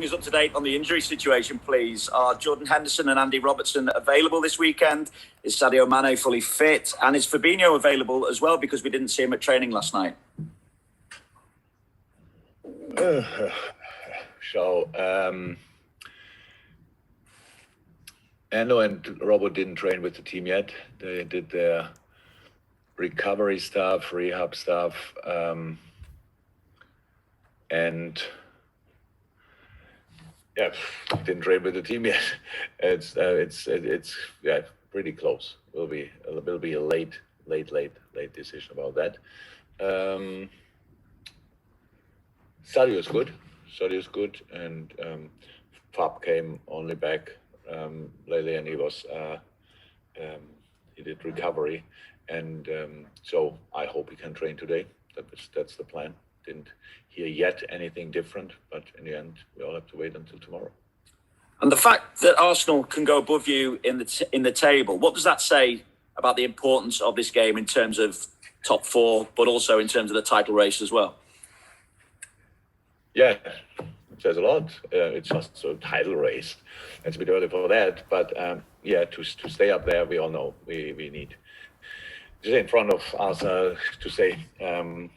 us up to date on the injury situation, please. Are Jordan Henderson and Andy Robertson available this weekend? Is Sadio Mane fully fit? And is Fabinho available as well, because we didn't see him at training last night? Endo and Robert didn't train with the team yet. They did their recovery stuff, rehab stuff, and didn't train with the team yet. It's pretty close. Will be a late decision about that. Sadio is good, and Fab came only back lately, and he did recovery, and so I hope he can train today. That's the plan. Didn't hear yet anything different, but in the end, we all have to wait until tomorrow. And the fact that Arsenal can go above you in the table, what does that say about the importance of this game in terms of top four, but also in terms of the title race as well? Yeah, it says a lot. It's just a title race. It's a bit early for that, but to stay up there, we all know we need to stay in front of Arsenal, to stay in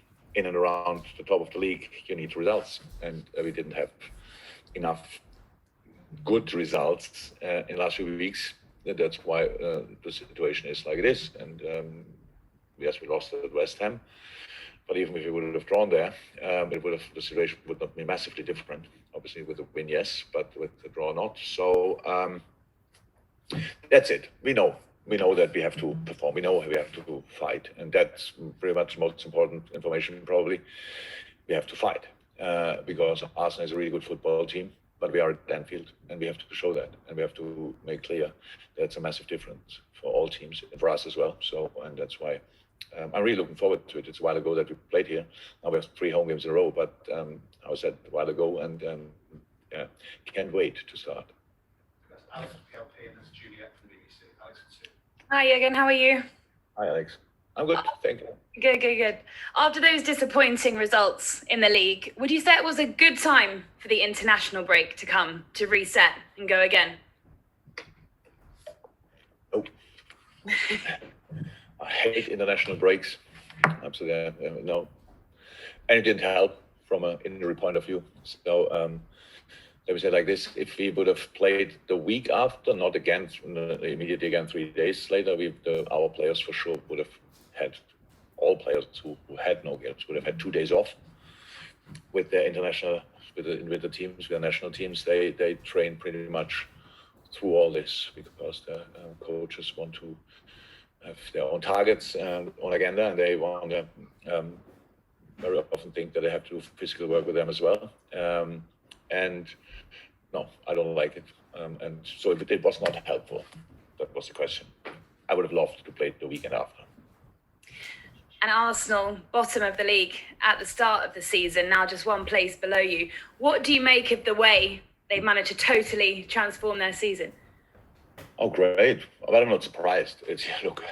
and around the top of the league. You need results, and we didn't have enough good results in the last few weeks. That's why the situation is like it is. And yes, we lost at West Ham. But even if we would have drawn there, the situation would not be massively different. Obviously, with the win, yes, but with the draw, not. So that's it. We know that we have to perform. We know we have to fight, and that's pretty much the most important information. Probably, we have to fight because Arsenal is a really good football team, but we are at Anfield, and we have to show that, and we have to make clear that's a massive difference for all teams and for us as well. So, and that's why. I'm really looking forward to it. It's a while ago that we played here. Now we have 3 home games in a row, but I was said a while ago, and can't wait to start. That's Alex PLP, and that's Juliet from the BBC. Alex and Sue. Hi, Jurgen. How are you? Hi, Alex. I'm good, thank you. Good. After those disappointing results in the league, would you say it was a good time for the international break to come, to reset and go again? Oh. I hate international breaks. Absolutely, no. And it didn't help from an injury point of view. So let me say it like this: if we would have played the week after, not again immediately again 3 days later, our players for sure would have had, all players who had no games would have had 2 days off. With their international, with the teams, with the national teams, they train pretty much through all this because the coaches want to have their own targets and own agenda, and they want to very often think that they have to do physical work with them as well. And no, I don't like it. And so it was not helpful. That was the question. I would have loved to play the weekend after. And Arsenal, bottom of the league at the start of the season, now just one place below you. What do you make of the way they've managed to totally transform their season? Oh, great. But I'm not surprised. Look,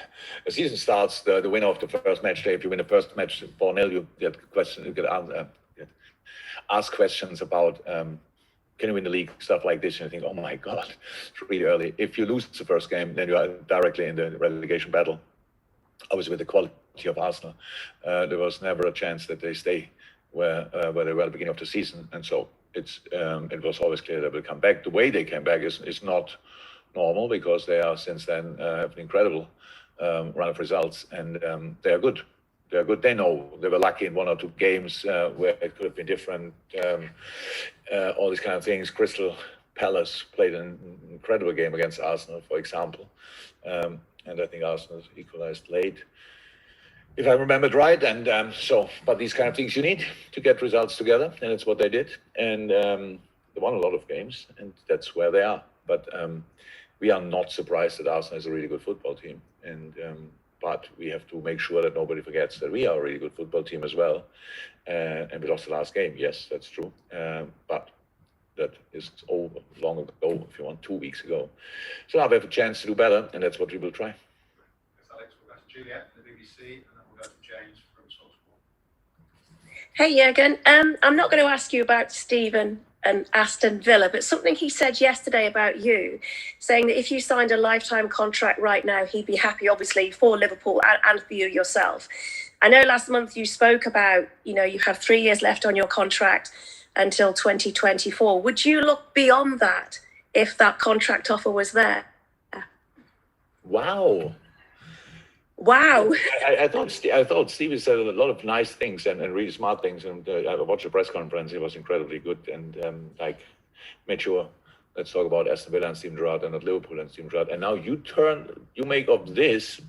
the season starts, the winner of the first match day. If you win the first match 4-0, you get asked questions about can you win the league, stuff like this. And you think, oh my God, it's really early. If you lose the first game, then you are directly in the relegation battle. Obviously, with the quality of Arsenal, there was never a chance that they stay where they were at the beginning of the season. And so it was always clear that they will come back. The way they came back is not normal, because they are since then have an incredible run of results, and they are good. They are good. They know they were lucky in 1 or 2 games where it could have been different. All these kind of things. Crystal Palace played an incredible game against Arsenal, for example, and I think Arsenal equalized late, if I remembered right. And but these kind of things you need to get results together, and it's what they did. And they won a lot of games, and that's where they are. But we are not surprised that Arsenal is a really good football team, and but we have to make sure that nobody forgets that we are a really good football team as well. And we lost the last game, yes, that's true. But that is over long ago, if you want, 2 weeks ago. So now we have a chance to do better, and that's what we will try. Thanks, Alex. We'll go to Juliet from the BBC, and then we'll go to James from Salzburg. Hey, Jurgen. I'm not going to ask you about Steven and Aston Villa, but something he said yesterday about you, saying that if you signed a lifetime contract right now, he'd be happy, obviously, for Liverpool and for you yourself. I know last month you spoke about, you have 3 years left on your contract until 2024. Would you look beyond that if that contract offer was there? Wow. Wow. I thought Stevie said a lot of nice things and really smart things. And I watched the press conference. It was incredibly good. And made sure, let's talk about Aston Villa and Steven Gerrard and not Liverpool and Steven Gerrard. And now you make of this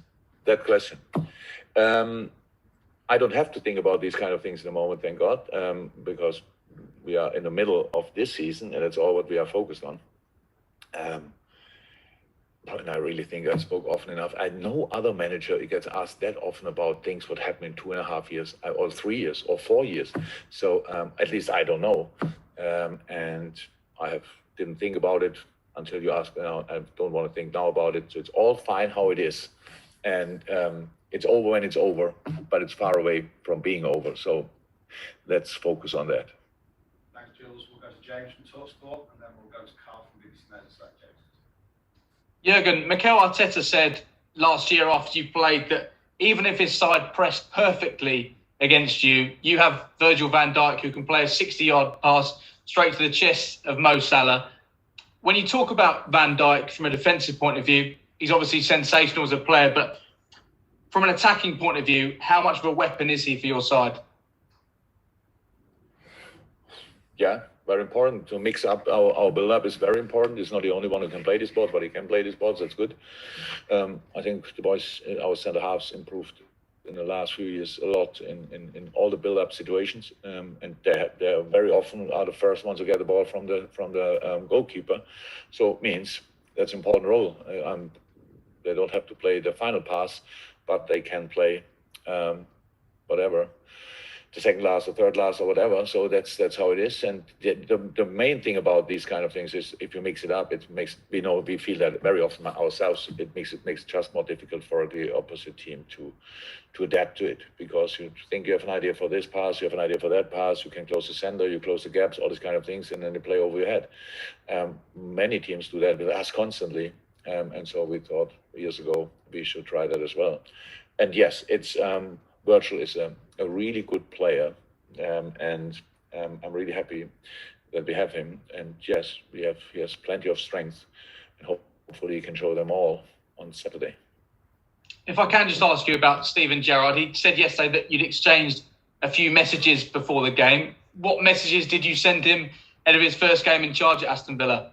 that question. I don't have to think about these kind of things in the moment, thank God, because we are in the middle of this season and that's all what we are focused on. And I really think I spoke often enough. No other manager gets asked that often about things what happened in 2.5 years, or 3 years, or 4 years. So at least I don't know, and I didn't think about it until you asked. Now I don't want to think now about it. So it's all fine how it is, and it's over when it's over, but it's far away from being over. So let's focus on that. Thanks, Jules. We'll go to James from TalkSport, and then we'll go to Carl from BBC Merseyside. James. Jurgen, Mikel Arteta said last year after you played that even if his side pressed perfectly against you, you have Virgil van Dijk who can play a 60-yard pass straight to the chest of Mo Salah. When you talk about Van Dijk from a defensive point of view, he's obviously sensational as a player, but from an attacking point of view, how much of a weapon is he for your side? Yeah, very important to mix up our build-up is very important. He's not the only one who can play this sport, but he can play this sport. That's good. I think the boys, our centre halves, improved in the last few years a lot in all the build-up situations, and they very often are the first ones to get the ball from the goalkeeper. So it means that's an important role. They don't have to play the final pass, but they can play whatever. The second last or third last or whatever. So that's how it is. And the main thing about these kind of things is if you mix it up, it makes we feel that very often ourselves. It makes it just more difficult for the opposite team to adapt to it, because you think you have an idea for this pass, you have an idea for that pass, you can close the center, you close the gaps, all these kind of things, and then they play over your head. Many teams do that with us constantly, and so we thought years ago we should try that as well. And yes, it's Virgil is a really good player, and I'm really happy that we have him. And yes, he has plenty of strength, and hopefully he can show them all on Saturday. If I can just ask you about Steven Gerrard, he said yesterday that you'd exchanged a few messages before the game. What messages did you send him ahead of his first game in charge at Aston Villa?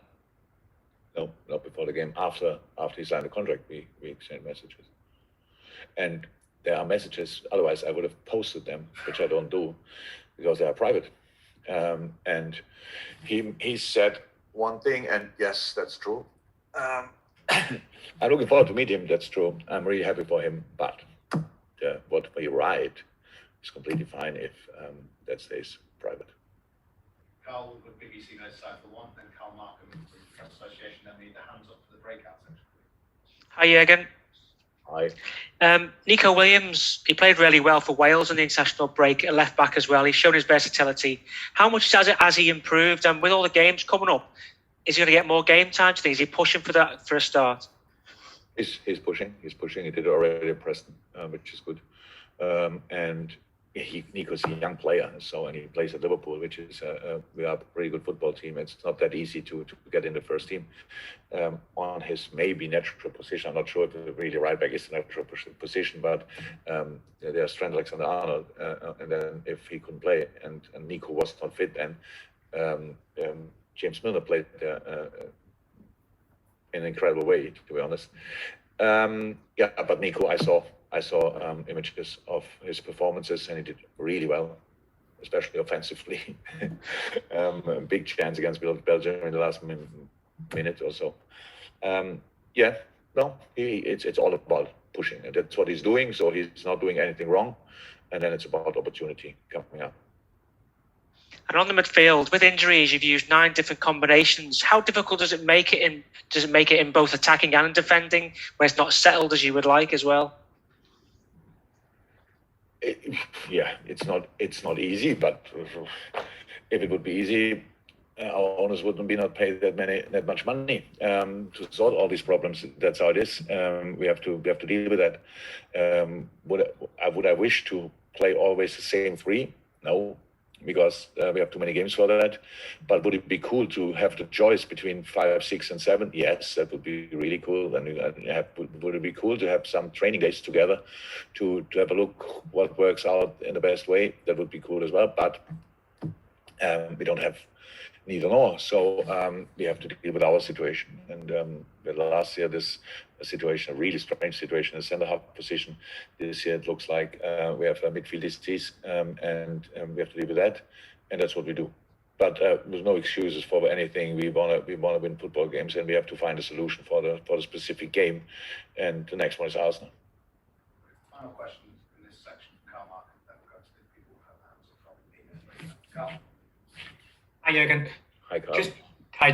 No, not before the game. After he signed the contract, we exchanged messages. And there are messages, otherwise I would have posted them, which I don't do because they are private. And he said one thing, and yes, that's true. I'm looking forward to meet him, that's true. I'm really happy for him, but what we write is completely fine if that stays private. Carl with BBC Merseyside for one, then Carl Markham from the Press Association, then the hands up for the breakout section. Hi, Jurgen. Hi. Nico Williams, he played really well for Wales in the international break at left back as well. He's shown his versatility. How much has he improved? And with all the games coming up, is he going to get more game time? Do you think? Is he pushing for that for a start? He's pushing. He did it already at Preston, which is good. And Nico's a young player, and he plays at Liverpool, which is we are a pretty good football team. It's not that easy to get in the first team on his maybe natural position. I'm not sure if the really right back is the natural position, but there's Trent Alexander-Arnold, and then if he couldn't play and Nico was not fit, then James Milner played in an incredible way, to be honest. But Nico, I saw images of his performances, and he did really well, especially offensively. Big chance against Belgium in the last minute or so. It's all about pushing. And that's what he's doing, so he's not doing anything wrong. And then it's about opportunity coming up. And on the midfield, with injuries, you've used 9 different combinations. How difficult does it make it in? Does it make it in both attacking and defending, where it's not settled as you would like as well? It's not easy, but if it would be easy, our owners wouldn't be not paid that much money to sort all these problems. That's how it is. We have to deal with that. Would I wish to play always the same three? No, because we have too many games for that. But would it be cool to have the choice between 5, 6, and 7? Yes, that would be really cool. And would it be cool to have some training days together to have a look what works out in the best way? That would be cool as well. But we don't have neither nor. So we have to deal with our situation. And last year, this situation, a really strange situation, in the centre half position. This year, it looks like we have a midfield disease, and we have to deal with that. And that's what we do. But there's no excuses for anything. We wanna win football games, and we have to find a solution for the specific game. And the next one is Arsenal. Final question in this section, Carl Markham, then we'll go to the people who have hands up from Carl. Hi, Jurgen. Hi, Carl.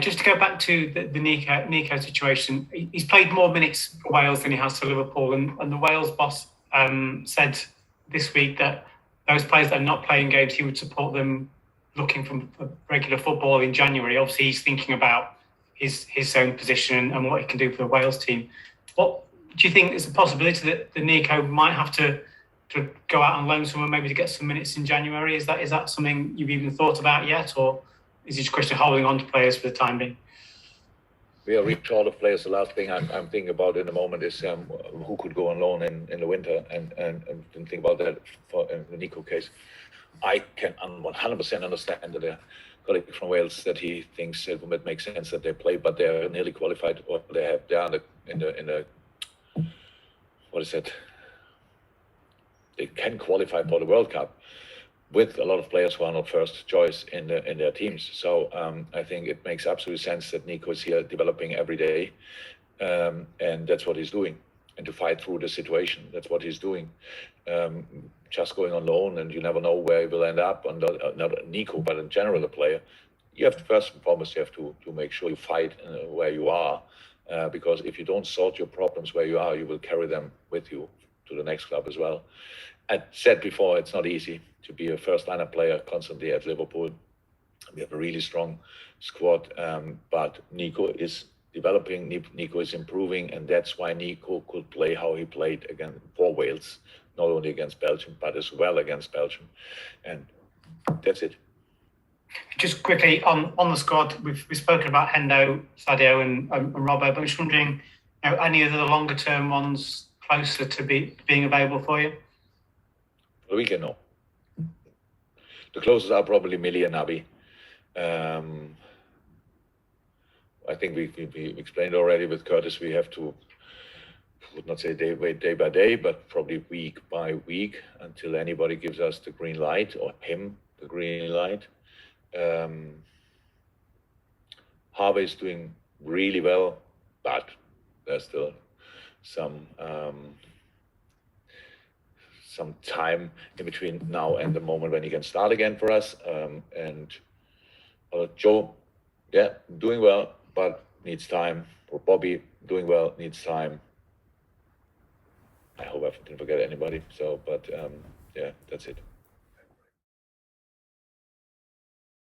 Just to go back to the Nico situation, he's played more minutes for Wales than he has for Liverpool, and the Wales boss said this week that those players that are not playing games, he would support them looking for regular football in January. Obviously, he's thinking about his own position and what he can do for the Wales team. What do you think is a possibility that the Nico might have to go out on loan somewhere, maybe to get some minutes in January? Is that something you've even thought about yet, or is it just a question of holding on to players for the time being? We are reached all the players. The last thing I'm thinking about in the moment is who could go on loan in the winter, and think about that for in the Nico case. I can 100% understand that a colleague from Wales that he thinks it would make sense that they play, but they are nearly qualified, or they are in the what is it? They can qualify for the World Cup with a lot of players who are not first choice in their teams. So I think it makes absolute sense that Nico is here developing every day, and that's what he's doing. And to fight through the situation, that's what he's doing. Just going on loan, and you never know where he will end up. And not Nico, but in general, the player. You have to, first and foremost, you have to make sure you fight where you are, because if you don't sort your problems where you are, you will carry them with you to the next club as well. I said before, it's not easy to be a first-liner player constantly at Liverpool. We have a really strong squad, but Nico is developing, Nico is improving, and that's why Nico could play how he played again for Wales, not only against Belgium, but as well against Belgium. And that's it. Just quickly on the squad, we've spoken about Hendo, Sadio, and Robbo, but I'm just wondering, any of the longer-term ones closer to being available for you? For the weekend, no. The closest are probably Millie and Naby. I think we explained already with Curtis, we have to, would not say day by day, but probably week by week until anybody gives us the green light, or him the green light. Harvey is doing really well, but there's still some time in between now and the moment when he can start again for us. And Joe, yeah, doing well, but needs time. For Bobby, doing well, needs time. I hope I didn't forget anybody. So, but yeah, that's it.